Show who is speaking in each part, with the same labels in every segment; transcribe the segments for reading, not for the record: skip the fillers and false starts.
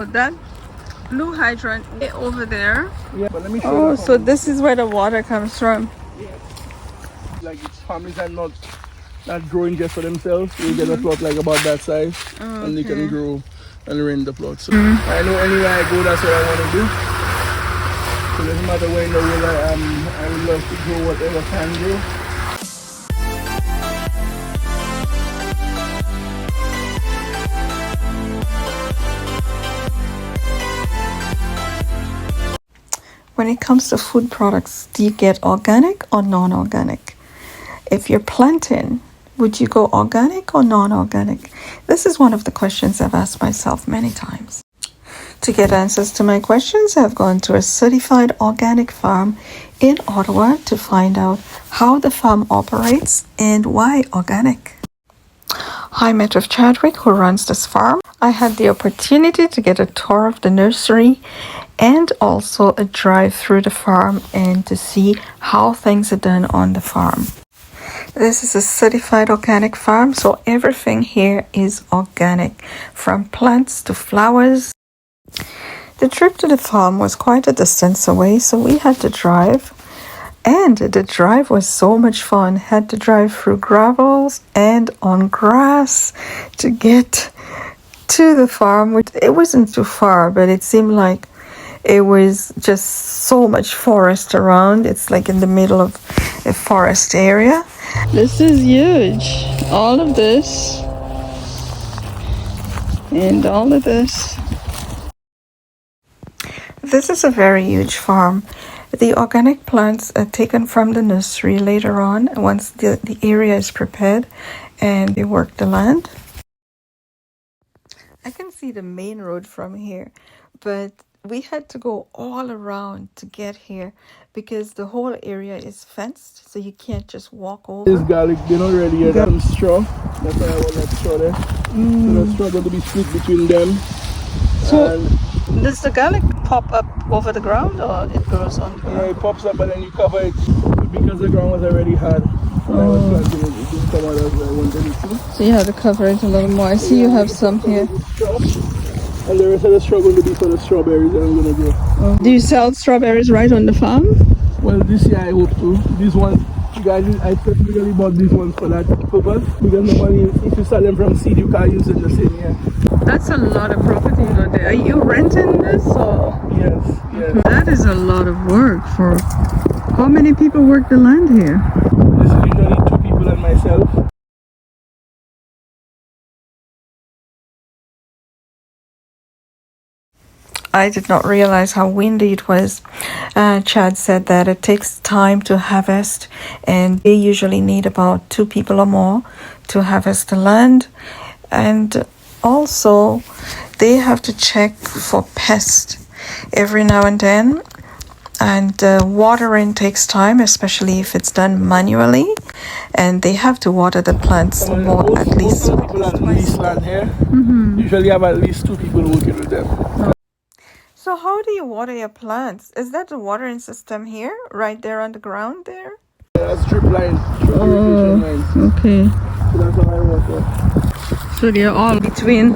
Speaker 1: That blue hydrant over there.
Speaker 2: Yeah, but let me show you.
Speaker 1: Oh, so this is where the water comes from.
Speaker 2: Like its families are not growing just for themselves. You get a plot like about that size, and they can grow and rent the plot. So I know anywhere I go, that's what I want to do. So it doesn't matter where in the world I am, I would love to grow whatever can grow.
Speaker 1: When it comes to food products, do you get organic or non-organic? If you're planting, would you go organic or non-organic? This is one of the questions I've asked myself many times. To get answers to my questions, I've gone to a certified organic farm in Ottawa to find out how the farm operates and why organic. I met with Chadwick, who runs this farm. I had the opportunity to get a tour of the nursery and also a drive through the farm and to see how things are done on the farm. This is a certified organic farm, so everything here is organic, from plants to flowers. The trip to the farm was quite a distance away, so we had to drive. And the drive was so much fun. Had to drive through gravels and on grass to get to the farm. It wasn't too far, but it seemed like it was just so much forest around. It's like in the middle of a forest area. This is huge. All of this and all of this. This is a very huge farm. The organic plants are taken from the nursery later on once the area is prepared and they work the land. I can see the main road from here, but we had to go all around to get here because the whole area is fenced, so you can't just walk over.
Speaker 2: This garlic, they're not ready yet. That's straw. That's why I want that straw there. So the straw going to be split between them.
Speaker 1: So does the garlic pop up over the ground or it grows on the ground?
Speaker 2: No, it pops up and then you cover it because the ground was already hard. When I was planting it, it didn't come out as I wanted it to.
Speaker 1: So you have to cover it a little more. I see you have some here.
Speaker 2: And the rest of the straw going to be for the strawberries that I'm going to grow.
Speaker 1: Do you sell strawberries right on the farm?
Speaker 2: Well, this year I hope to. This one, you guys, I specifically bought these ones for that purpose. Because normally, if you sell them from seed, you can't use it in the same year.
Speaker 1: That's a lot of property you got there. Are you renting this or?
Speaker 2: Yes.
Speaker 1: That is a lot of work for. How many people work the land here?
Speaker 2: This is usually 2 people and myself.
Speaker 1: I did not realize how windy it was. Chad said that it takes time to harvest and they usually need about 2 people or more to harvest the land. And also they have to check for pests every now and then. And watering takes time, especially if it's done manually. And they have to water the plants more at least.
Speaker 2: Land here. Usually have at least 2 people working with them.
Speaker 1: So how do you water your plants? Is that the watering system here, right there on the ground there?
Speaker 2: Yeah, that's drip line. Irrigation lines.
Speaker 1: Okay.
Speaker 2: So that's how I water.
Speaker 1: So they're all between.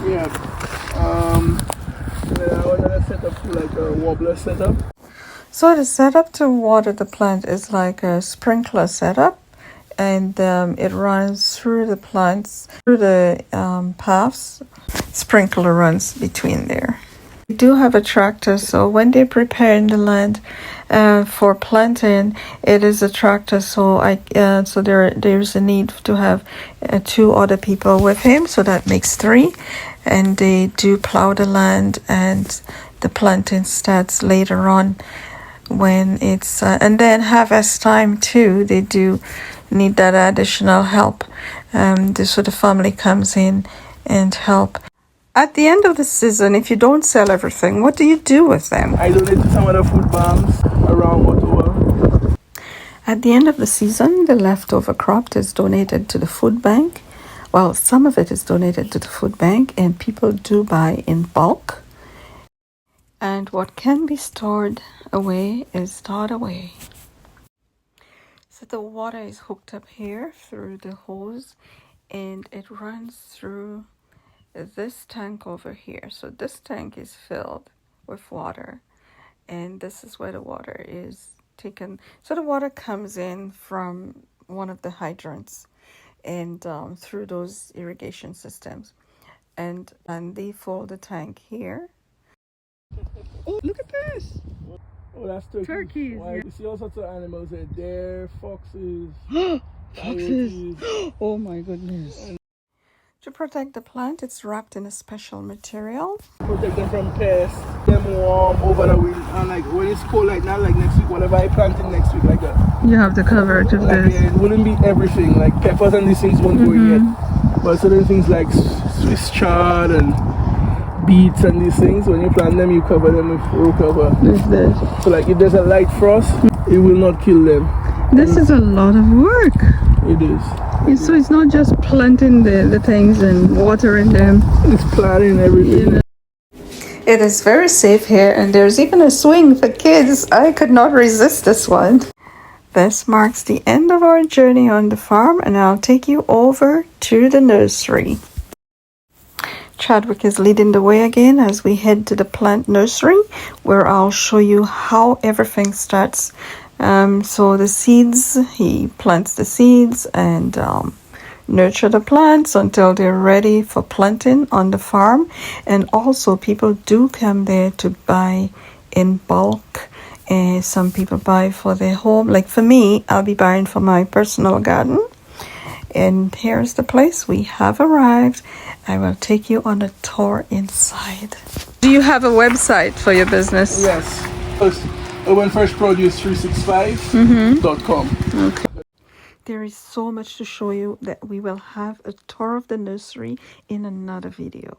Speaker 2: Yeah. I wanted to set up like a wobbler setup.
Speaker 1: So the setup to water the plant is like a sprinkler setup, and it runs through the plants, through the paths. Sprinkler runs between there. We do have a tractor, so when they're preparing the land for planting, it is a tractor. So there's a need to have 2 other people with him, so that makes 3, and they do plow the land, and the planting starts later on when it's and then harvest time too. They do need that additional help, so the family comes in and help. At the end of the season, if you don't sell everything, what do you do with them?
Speaker 2: I donate to some of the food banks around Ottawa.
Speaker 1: At the end of the season, the leftover crop is donated to the food bank. Well, some of it is donated to the food bank, and people do buy in bulk. And what can be stored away is stored away. So the water is hooked up here through the hose, and it runs through this tank over here. So this tank is filled with water, and this is where the water is taken. So the water comes in from one of the hydrants and through those irrigation systems, and they fill the tank here. Oh, look at this!
Speaker 2: Oh, that's turkeys.
Speaker 1: Turkeys.
Speaker 2: Why?
Speaker 1: Yeah.
Speaker 2: You see all sorts of animals there. Deer, foxes,
Speaker 1: Foxes!
Speaker 2: coyotes.
Speaker 1: Oh my goodness! To protect the plant, it's wrapped in a special material.
Speaker 2: Protect them from pests, them warm over the wind, and like when it's cold like now, like next week, whatever I planted next week, like that.
Speaker 1: You have the coverage of
Speaker 2: Like,
Speaker 1: this.
Speaker 2: yeah, it wouldn't be everything, like peppers and these things won't go in yet. But certain things like Swiss chard and beets and these things, when you plant them, you cover them with row cover.
Speaker 1: This.
Speaker 2: So like if there's a light frost, it will not kill them.
Speaker 1: This is a lot of work.
Speaker 2: It is.
Speaker 1: So it's not just planting the things and watering them.
Speaker 2: It's planting everything.
Speaker 1: It is very safe here, and there's even a swing for kids. I could not resist this one. This marks the end of our journey on the farm, and I'll take you over to the nursery. Chadwick is leading the way again as we head to the plant nursery, where I'll show you how everything starts. So the seeds, he plants the seeds and nurture the plants until they're ready for planting on the farm. And also people do come there to buy in bulk. And some people buy for their home. Like for me, I'll be buying for my personal garden. And here's the place. We have arrived. I will take you on a tour inside. Do you have a website for your business?
Speaker 2: Yes. urbanfreshproduce365.com.
Speaker 1: Okay. There is so much to show you that we will have a tour of the nursery in another video.